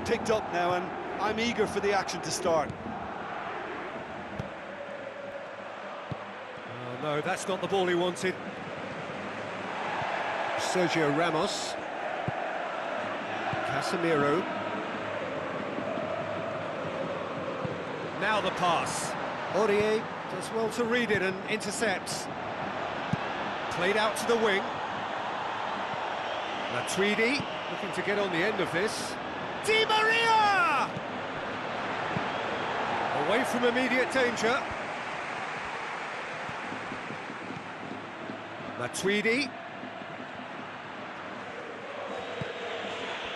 picked up now, and I'm eager for the action to start. Oh no, that's not the ball he wanted. Sergio Ramos. Casemiro. Now the pass. Aurier does well to read it and intercepts. Played out to the wing. Matuidi looking to get on the end of this. Di Maria! Away from immediate danger. Matuidi.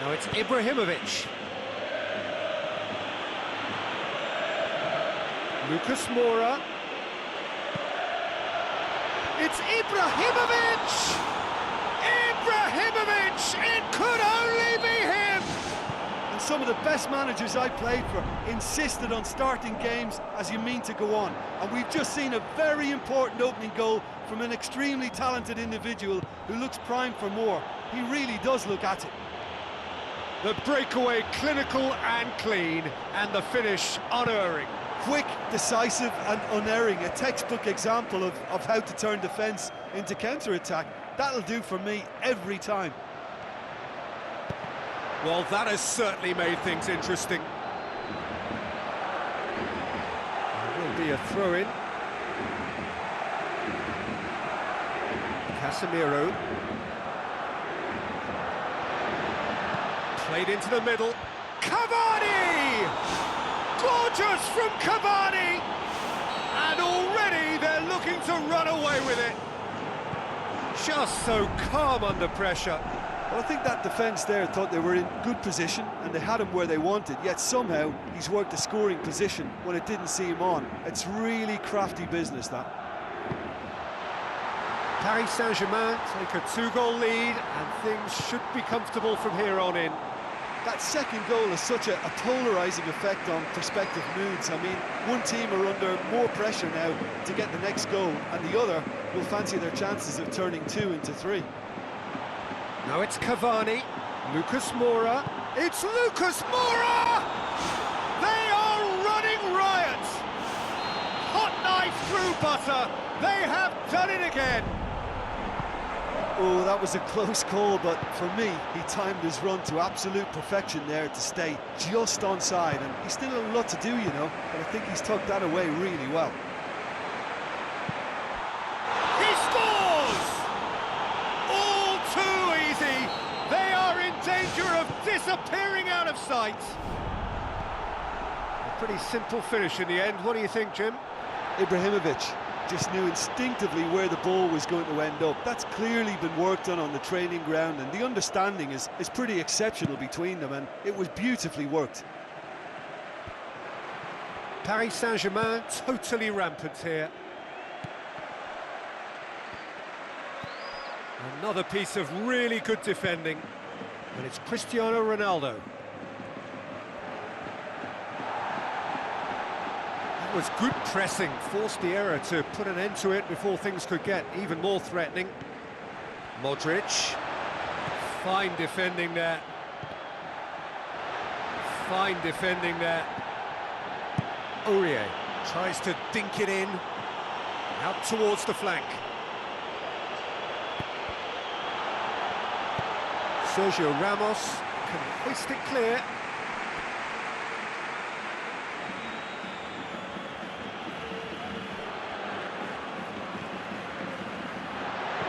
Now it's Ibrahimovic. Lucas Moura. It's Ibrahimovic! Ibrahimovic! It could only be him! And some of the best managers I played for insisted on starting games as you mean to go on. And we've just seen a very important opening goal from an extremely talented individual who looks primed for more. He really does look at it. The breakaway clinical and clean, and the finish unerring. Quick, decisive and unerring, a textbook example of how to turn defence into counter-attack. That'll do for me every time. Well, that has certainly made things interesting. There will be a throw-in. Casemiro. Played into the middle. Cavani! Gorgeous from Cavani! And already they're looking to run away with it. Just so calm under pressure. Well, I think that defence there thought they were in good position and they had him where they wanted, yet somehow he's worked a scoring position when it didn't see him on. It's really crafty business, that. Paris Saint-Germain take a 2-goal lead and things should be comfortable from here on in. That second goal has such a polarising effect on prospective moods. I mean, one team are under more pressure now to get the next goal, and the other will fancy their chances of turning 2 into 3. Now it's Cavani, Lucas Moura. It's Lucas Moura! They are running riot! Hot knife through butter. They have done it again. Oh, that was a close call, but for me, he timed his run to absolute perfection there to stay just onside, and he's still a lot to do, you know, but I think he's tucked that away really well. He scores! All too easy. They are in danger of disappearing out of sight. A pretty simple finish in the end. What do you think, Jim? Ibrahimovic just knew instinctively where the ball was going to end up. That's clearly been worked on the training ground, and the understanding is pretty exceptional between them, and it was beautifully worked. Paris Saint-Germain totally rampant here. Another piece of really good defending, and it's Cristiano Ronaldo. That was good pressing, forced the error to put an end to it before things could get even more threatening. Modric, fine defending there. Fine defending there. Aurier tries to dink it in, out towards the flank. Sergio Ramos can hoist it clear.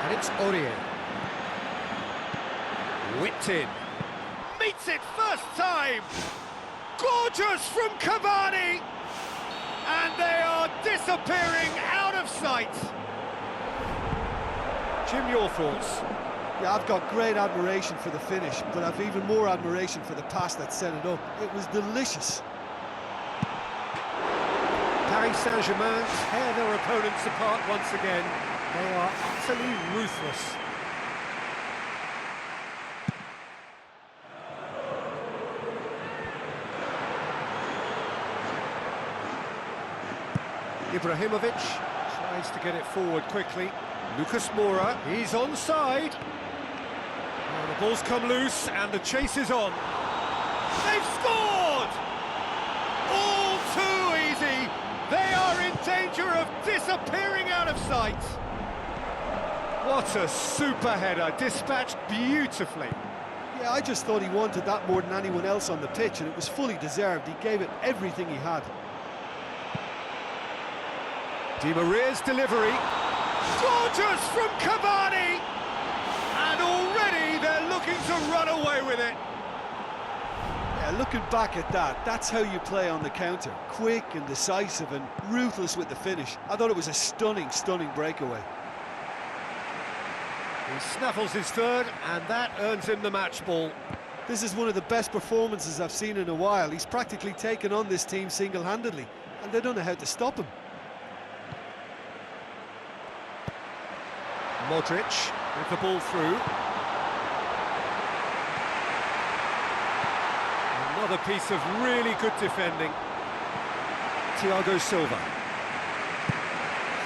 And it's Aurier. Whipped in. Meets it first time! Gorgeous from Cavani! And they are disappearing out of sight. Jim, your thoughts? Yeah, I've got great admiration for the finish, but I've even more admiration for the pass that set it up. It was delicious. Paris Saint-Germain tear their opponents apart once again. They are utterly ruthless. Ibrahimovic tries to get it forward quickly. Lucas Moura, he's onside. Oh, the ball's come loose and the chase is on. They've scored! sight. What a super header, dispatched beautifully. Yeah, I just thought he wanted that more than anyone else on the pitch, and it was fully deserved. He gave it everything he had. Di Maria's delivery. Gorgeous from Cavani! And already they're looking to run away with it. Yeah, looking back at that, that's how you play on the counter. Quick and decisive and ruthless with the finish. I thought it was a stunning, stunning breakaway. He snaffles his third, and that earns him the match ball. This is one of the best performances I've seen in a while. He's practically taken on this team single-handedly, and they don't know how to stop him. Modric with the ball through. Another piece of really good defending. Thiago Silva.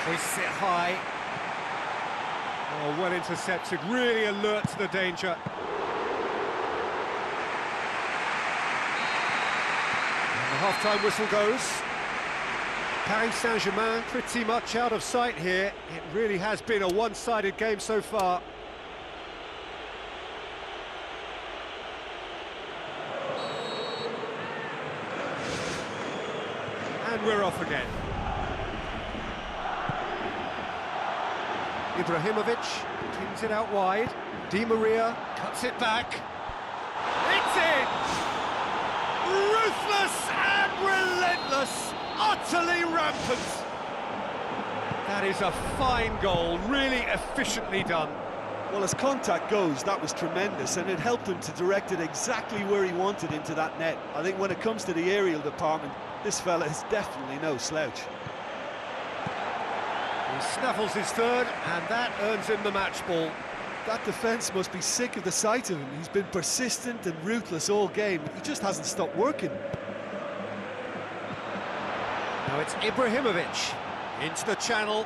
Hoists it high. Oh, well intercepted, really alert to the danger. And the half-time whistle goes. Paris Saint-Germain pretty much out of sight here. It really has been a one-sided game so far. And we're off again. Ibrahimovic kings it out wide. Di Maria cuts it back. It's in! Ruthless and relentless, utterly rampant. That is a fine goal, really efficiently done. Well, as contact goes, that was tremendous, and it helped him to direct it exactly where he wanted into that net. I think when it comes to the aerial department, this fella is definitely no slouch. He snaffles his third, and that earns him the match ball. That defence must be sick of the sight of him. He's been persistent and ruthless all game. He just hasn't stopped working. Now it's Ibrahimovic into the channel.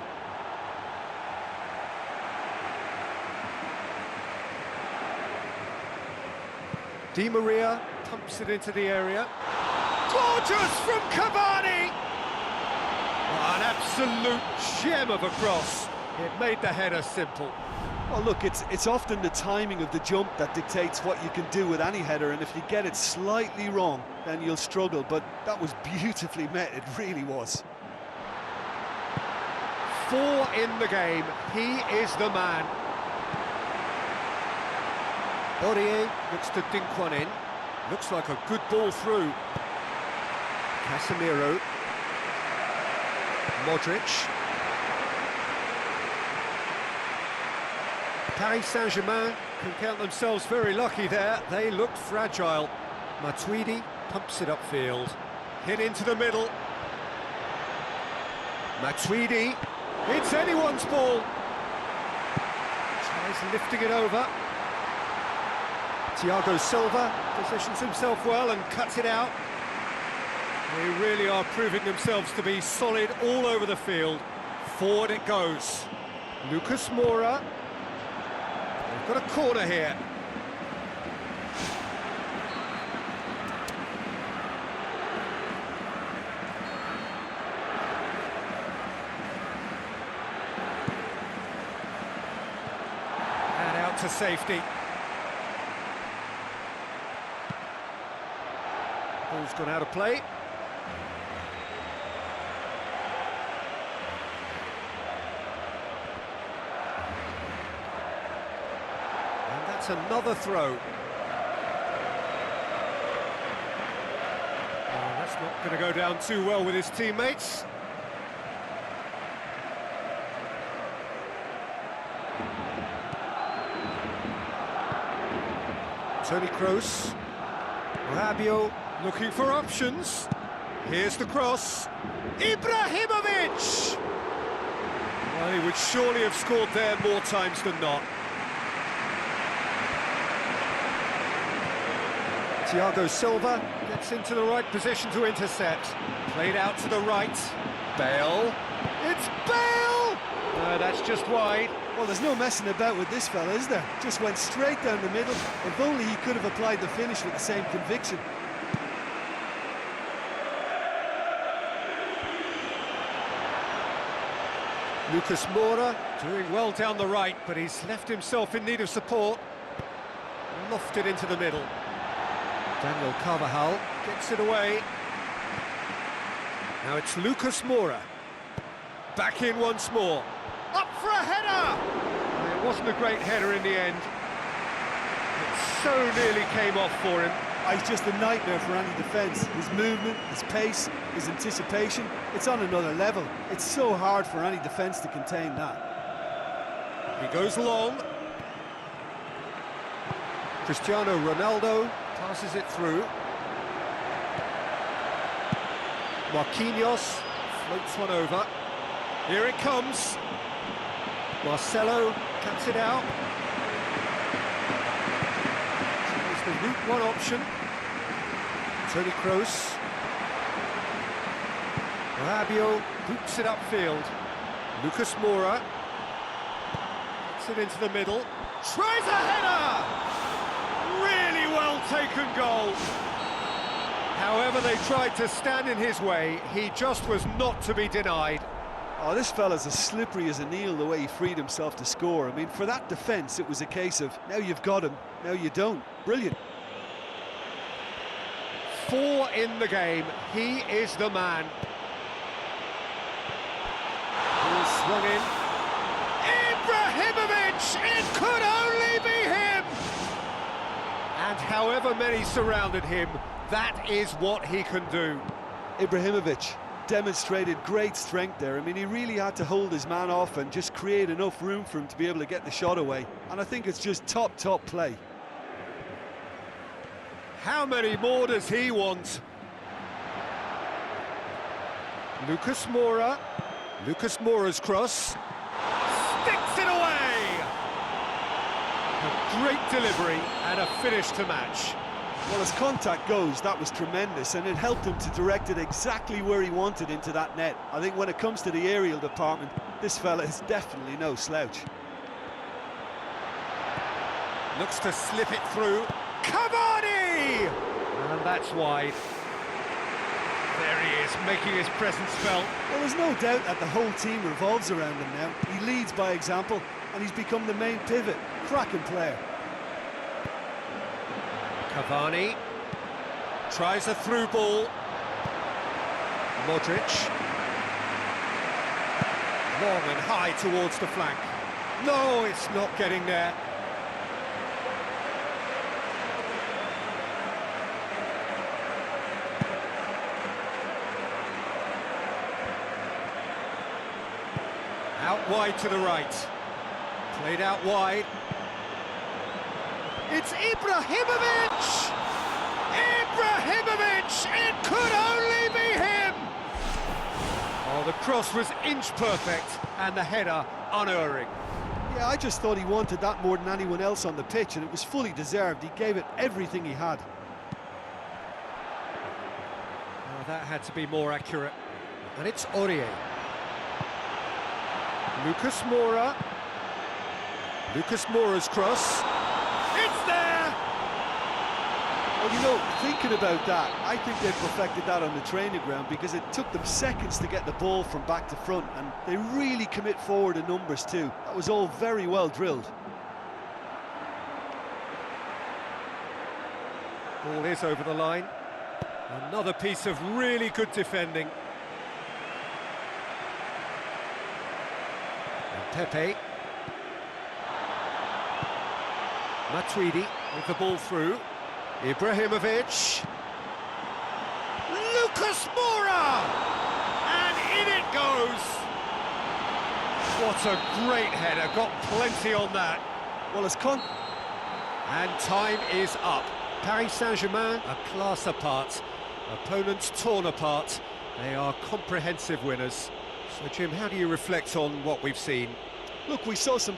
Di Maria pumps it into the area. Gorgeous from Cavani! An absolute gem of a cross. It made the header simple. Well, look, it's often the timing of the jump that dictates what you can do with any header, and if you get it slightly wrong, then you'll struggle, but that was beautifully met, it really was. 4 in the game, he is the man. Aurier looks to dink one in. Looks like a good ball through. Casemiro. Modric. Paris Saint-Germain can count themselves very lucky there. They looked fragile. Matuidi pumps it upfield. Hit into the middle. Matuidi. It's anyone's ball. Tries lifting it over. Thiago Silva positions himself well and cuts it out. They really are proving themselves to be solid all over the field. Forward it goes. Lucas Moura. They've got a corner here. And out to safety. Ball's gone out of play. And that's another throw. Oh, that's not going to go down too well with his teammates. Toni Kroos. Rabiot looking for options. Here's the cross. Ibrahimovic! Well, he would surely have scored there more times than not. Thiago Silva gets into the right position to intercept. Played out to the right. Bale. It's Bale! That's just wide. Well, there's no messing about with this fella, is there? Just went straight down the middle. If only he could have applied the finish with the same conviction. Lucas Moura doing well down the right, but he's left himself in need of support. Lofted into the middle. Daniel Carvajal gets it away. Now it's Lucas Moura. Back in once more. Up for a header! It wasn't a great header in the end. It so nearly came off for him. He's just a nightmare for any defence. His movement, his pace, his anticipation, it's on another level. It's so hard for any defence to contain that. He goes long. Cristiano Ronaldo passes it through. Marquinhos floats one over. Here it comes. Marcelo cuts it out. It's the route one option. Toni Kroos. Rabiot hoops it upfield. Lucas Moura gets it into the middle. Tries a header! Really well taken goal. However they tried to stand in his way, he just was not to be denied. Oh, this fella's as slippery as an eel, the way he freed himself to score. I mean, for that defence, it was a case of, now you've got him, now you don't. Brilliant. 4 in the game, he is the man. Ball swung in. Ibrahimovic, it could only be him! And however many surrounded him, that is what he can do. Ibrahimovic demonstrated great strength there. I mean, he really had to hold his man off and just create enough room for him to be able to get the shot away. And I think it's just top play. How many more does he want? Lucas Moura. Lucas Moura's cross. Sticks it away! A great delivery and a finish to match. Well, as contact goes, that was tremendous, and it helped him to direct it exactly where he wanted into that net. I think when it comes to the aerial department, this fella is definitely no slouch. Looks to slip it through. Cavani! And that's wide. There he is, making his presence felt. Well, there's no doubt that the whole team revolves around him now. He leads by example, and he's become the main pivot. Cracking player. Cavani tries a through ball. Modric. Long and high towards the flank. No, it's not getting there. Out wide to the right. Played out wide. It's Ibrahimovic! Ibrahimovic! It could only be him! Oh, the cross was inch perfect, and the header unerring. Yeah, I just thought he wanted that more than anyone else on the pitch, and it was fully deserved. He gave it everything he had. Oh, that had to be more accurate. And it's Aurier. Lucas Moura. Lucas Moura's cross. It's there! Well, you know, thinking about that, I think they perfected that on the training ground because it took them seconds to get the ball from back to front, and they really commit forward in numbers too. That was all very well drilled. Ball is over the line. Another piece of really good defending. And Pepe. Matuidi with the ball through. Ibrahimovic. Lucas Moura! And in it goes! What a great header, got plenty on that. Well, And time is up. Paris Saint-Germain, a class apart. Opponents torn apart. They are comprehensive winners. So, Jim, how do you reflect on what we've seen? Look, we saw some